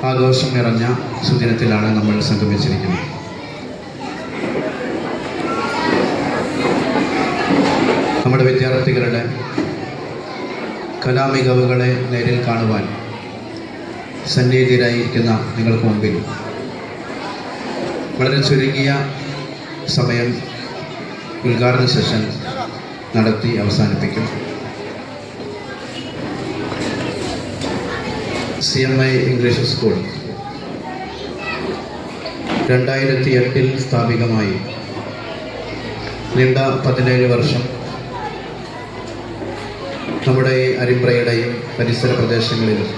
ആഘോഷം നിറഞ്ഞ സുദിനത്തിലാണ് നമ്മൾ സംഗമിച്ചിരിക്കുന്നത്. നമ്മുടെ വിദ്യാർത്ഥികളുടെ കലാമികവുകളെ നേരിൽ കാണുവാൻ സന്നിഹിതരായിരിക്കുന്ന നിങ്ങൾക്ക് മുമ്പിൽ വളരെ ചുരുങ്ങിയ സമയം ഉദ്ഘാടന സെഷൻ നടത്തി അവസാനിപ്പിക്കും. CMI ഇംഗ്ലീഷ് സ്കൂൾ 2008 സ്ഥാപിതമായി നീണ്ട 17 വർഷം നമ്മുടെ അരിമ്പ്രയുടെയും പരിസര പ്രദേശങ്ങളിലും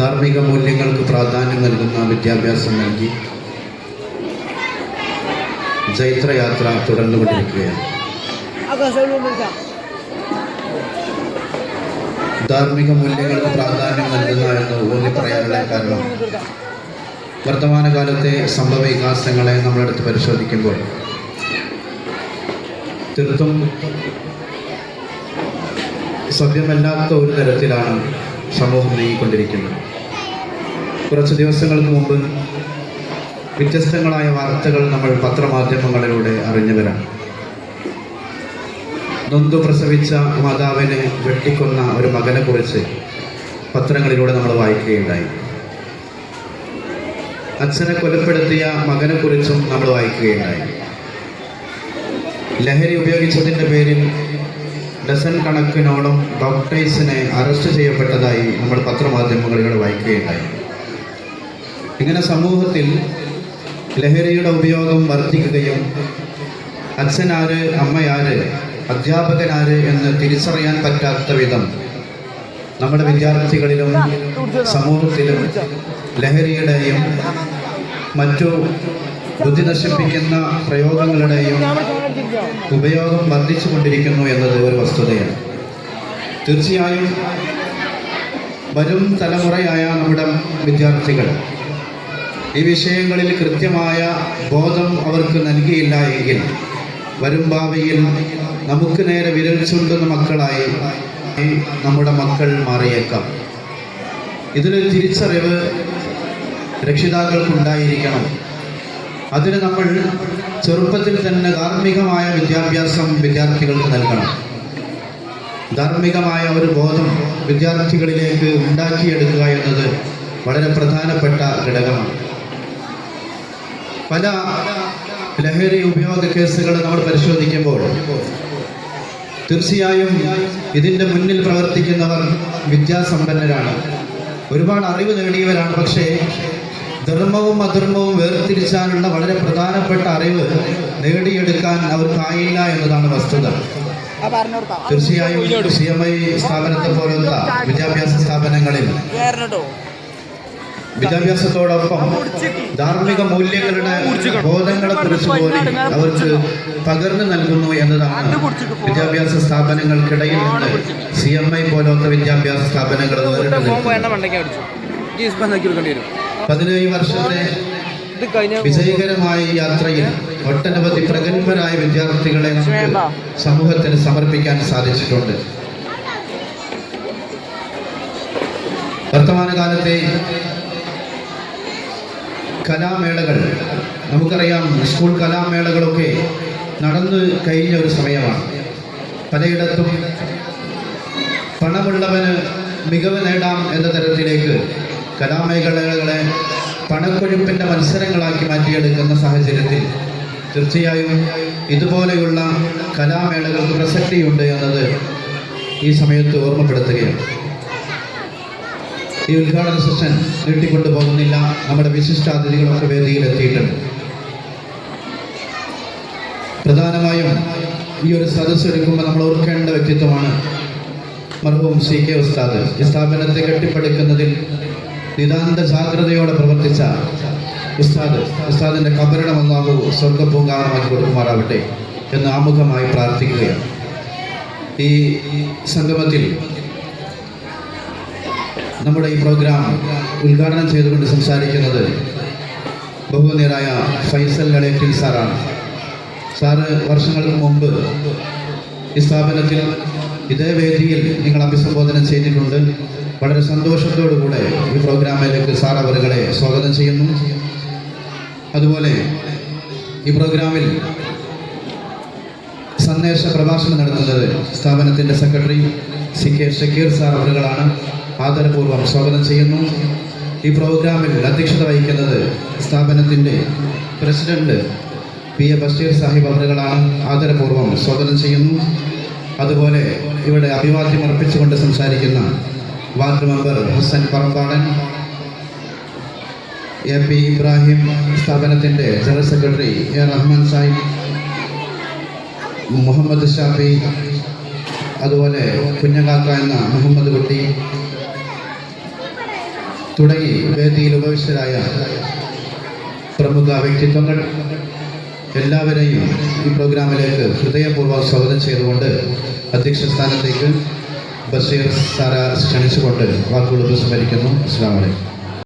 ധാർമ്മിക മൂല്യങ്ങൾക്ക് പ്രാധാന്യം നൽകുന്ന വിദ്യാഭ്യാസം നൽകി ജൈത്രയാത്ര തുടർന്നുകൊണ്ടിരിക്കുകയാണ്. ധാർമ്മിക മൂല്യങ്ങൾക്ക് പ്രാധാന്യം നൽകുന്ന എന്ന് ഊന്നി പറയാനുള്ള കാരണം വർത്തമാനകാലത്തെ സംഭവ വികാസങ്ങളെ നമ്മളെടുത്ത് പരിശോധിക്കുമ്പോൾ തീർത്തും സഭ്യമല്ലാത്ത ഒരു തരത്തിലാണ് സമൂഹം നീങ്ങിക്കൊണ്ടിരിക്കുന്നത്. കുറച്ച് ദിവസങ്ങൾക്ക് മുമ്പ് വ്യത്യസ്തങ്ങളായ വാർത്തകൾ നമ്മൾ പത്രമാധ്യമങ്ങളിലൂടെ അറിഞ്ഞവരാണ്. നൊന്തു പ്രസവിച്ച മാതാവിനെ വെട്ടിക്കൊന്ന ഒരു മകനെ കുറിച്ച് പത്രങ്ങളിലൂടെ നമ്മൾ വായിക്കുകയുണ്ടായി. അച്ഛനെ കൊലപ്പെടുത്തിയ മകനെ കുറിച്ചും നമ്മൾ വായിക്കുകയുണ്ടായി. ലഹരി ഉപയോഗിച്ചതിൻ്റെ പേരിൽ ഡസൻ കണക്കിനോളം ഡോക്ടേഴ്സിനെ അറസ്റ്റ് ചെയ്യപ്പെട്ടതായി നമ്മൾ പത്രമാധ്യമങ്ങളിലൂടെ വായിക്കുകയുണ്ടായി. ഇങ്ങനെ സമൂഹത്തിൽ ലഹരിയുടെ ഉപയോഗം വർദ്ധിക്കുകയും അച്ഛനാര്, അമ്മയാര്, അധ്യാപകനാര് എന്ന് തിരിച്ചറിയാൻ പറ്റാത്ത വിധം നമ്മുടെ വിദ്യാർത്ഥികളിലും സമൂഹത്തിലും ലഹരിയുടെയും മറ്റു ബുദ്ധി നശിപ്പിക്കുന്ന പ്രയോഗങ്ങളുടെയും ഉപയോഗം വർദ്ധിച്ചു കൊണ്ടിരിക്കുന്നു എന്നത് ഒരു വസ്തുതയാണ്. തീർച്ചയായും വരും തലമുറയായ നമ്മുടെ വിദ്യാർത്ഥികൾ ഈ വിഷയങ്ങളിൽ കൃത്യമായ ബോധം അവർക്ക് നൽകിയില്ല എങ്കിൽ വരും ഭാവിയിൽ നമുക്ക് നേരെ വിരൽ ചൂണ്ടുന്ന മക്കളായി നമ്മുടെ മക്കൾ മാറിയേക്കാം. ഇതിലൊരു തിരിച്ചറിവ് രക്ഷിതാക്കൾക്കുണ്ടായിരിക്കണം. അതിന് നമ്മൾ ചെറുപ്പത്തിൽ തന്നെ ധാർമ്മികമായ വിദ്യാഭ്യാസം വിദ്യാർത്ഥികൾക്ക് നൽകണം. ധാർമ്മികമായ ഒരു ബോധം വിദ്യാർത്ഥികളിലേക്ക് ഉണ്ടാക്കിയെടുക്കുക എന്നത് വളരെ പ്രധാനപ്പെട്ട ഘടകമാണ്. പല ലഹരി ഉപയോഗ കേസുകൾ നമ്മൾ പരിശോധിക്കുമ്പോൾ തീർച്ചയായും ഇതിൻ്റെ മുന്നിൽ പ്രവർത്തിക്കുന്നവർ വിദ്യാസമ്പന്നരാണ്, ഒരുപാട് അറിവ് നേടിയവരാണ്. പക്ഷേ ധർമ്മവും അധർമ്മവും വേർതിരിച്ചാനുള്ള വളരെ പ്രധാനപ്പെട്ട അറിവ് നേടിയെടുക്കാൻ അവർക്കായില്ല എന്നതാണ് വസ്തുത. തീർച്ചയായും CMI സ്ഥാപനത്തെ പോലുള്ള വിദ്യാഭ്യാസ സ്ഥാപനങ്ങളിൽ വിദ്യാഭ്യാസത്തോടൊപ്പം ധാർമ്മിക മൂല്യങ്ങളുടെ ബോധങ്ങളെ കുറിച്ച് പോലും അവർക്ക് പകർന്നു നൽകുന്നു എന്നതാണ് വിദ്യാഭ്യാസ സ്ഥാപനങ്ങൾക്കിടയിൽ നിന്ന് CMI പോലത്തെ വിദ്യാഭ്യാസ സ്ഥാപനങ്ങൾ 17 വർഷത്തെ വിജയകരമായ യാത്രയിൽ ഒട്ടനവധി പ്രഗത്ഭരായ വിദ്യാർത്ഥികളെ സമൂഹത്തിന് സമർപ്പിക്കാൻ സാധിച്ചിട്ടുണ്ട്. വർത്തമാനകാലത്തെ കലാമേളകൾ നമുക്കറിയാം. സ്കൂൾ കലാമേളകളൊക്കെ നടന്നു കഴിഞ്ഞ ഒരു സമയമാണ്. പലയിടത്തും പണമുള്ളവന് മികവ് നേടാം എന്ന തരത്തിലേക്ക് കലാമേളകളെ പണക്കൊഴുപ്പിൻ്റെ മത്സരങ്ങളാക്കി മാറ്റിയെടുക്കുന്ന സാഹചര്യത്തിൽ തീർച്ചയായും ഇതുപോലെയുള്ള കലാമേളകൾക്ക് പ്രസക്തിയുണ്ട് എന്നത് ഈ സമയത്ത് ഓർമ്മപ്പെടുത്തുകയാണ്. ഈ ഉദ്ഘാടന സെഷൻ നീട്ടിക്കൊണ്ടു പോകുന്നില്ല. നമ്മുടെ വിശിഷ്ടാതിഥികളൊക്കെ വേദിയിലെത്തിയിട്ടുണ്ട്. പ്രധാനമായും ഈ ഒരു സദസ്സ് എടുക്കുമ്പോൾ നമ്മൾ ഓർക്കേണ്ട വ്യക്തിത്വമാണ് മർഹൂം CK ഉസ്താദ്. ഈ സ്ഥാപനത്തെ കെട്ടിപ്പടുക്കുന്നതിൽ നിതാന്ത ജാഗ്രതയോടെ പ്രവർത്തിച്ച ഉസ്താദിൻ്റെ ഖബറിടം അല്ലാഹു സ്വർഗ്ഗപൂങ്കാവനമാക്കി കൊടുക്കുമാറാവട്ടെ എന്ന് ആമുഖമായി പ്രാർത്ഥിക്കുകയാണ്. ഈ സംഗമത്തിൽ നമ്മുടെ ഈ പ്രോഗ്രാം ഉദ്ഘാടനം ചെയ്തുകൊണ്ട് സംസാരിക്കുന്നത് ബഹുമാന്യരായ ഫൈസൽ ലളേറ്റിൽ സാറാണ്. സാറ് വർഷങ്ങൾക്ക് മുമ്പ് ഈ സ്ഥാപനത്തിൽ ഇതേ വേദിയിൽ നിങ്ങൾ അഭിസംബോധന ചെയ്തിട്ടുണ്ട്. വളരെ സന്തോഷത്തോടുകൂടെ ഈ പ്രോഗ്രാമിലേക്ക് സാർ അവരുകളെ സ്വാഗതം ചെയ്യുന്നു. അതുപോലെ ഈ പ്രോഗ്രാമിൽ സന്ദേശ പ്രഭാഷണം നടത്തുന്നത് സ്ഥാപനത്തിൻ്റെ സെക്രട്ടറി CK ഷക്കീർ സാർ അവരുകളാണ്. ആദരപൂർവ്വം സ്വാഗതം ചെയ്യുന്നു. ഈ പ്രോഗ്രാമിൽ അധ്യക്ഷത വഹിക്കുന്നത് സ്ഥാപനത്തിൻ്റെ പ്രസിഡന്റ് PA ബഷീർ സാഹിബ് അവരുകളാണ്. ആദരപൂർവ്വം സ്വാഗതം ചെയ്യുന്നു. അതുപോലെ ഇവിടെ അഭിവാദ്യം അർപ്പിച്ചുകൊണ്ട് സംസാരിക്കുന്ന ward member Hasan Parambadan, AP Ibrahim, സ്ഥാപനത്തിൻ്റെ general secretary A Rahman Sahib, Muhammad Shafi, അതുപോലെ കുഞ്ഞകാക്ക എന്ന മുഹമ്മദ് കുട്ടി തുടങ്ങി വേദിയിൽ ഉപവിഷ്ടരായ പ്രമുഖ വ്യക്തിത്വങ്ങൾ എല്ലാവരെയും ഈ പ്രോഗ്രാമിലേക്ക് ഹൃദയപൂർവ്വം സ്വാഗതം ചെയ്തുകൊണ്ട് അധ്യക്ഷ സ്ഥാനത്തേക്ക് ബഷീർ സാറ ക്ഷണിച്ചുകൊണ്ട് വാക്കുകൾ ഉപസംഹരിക്കുന്നു. അസ്സലാമു അലൈക്കും.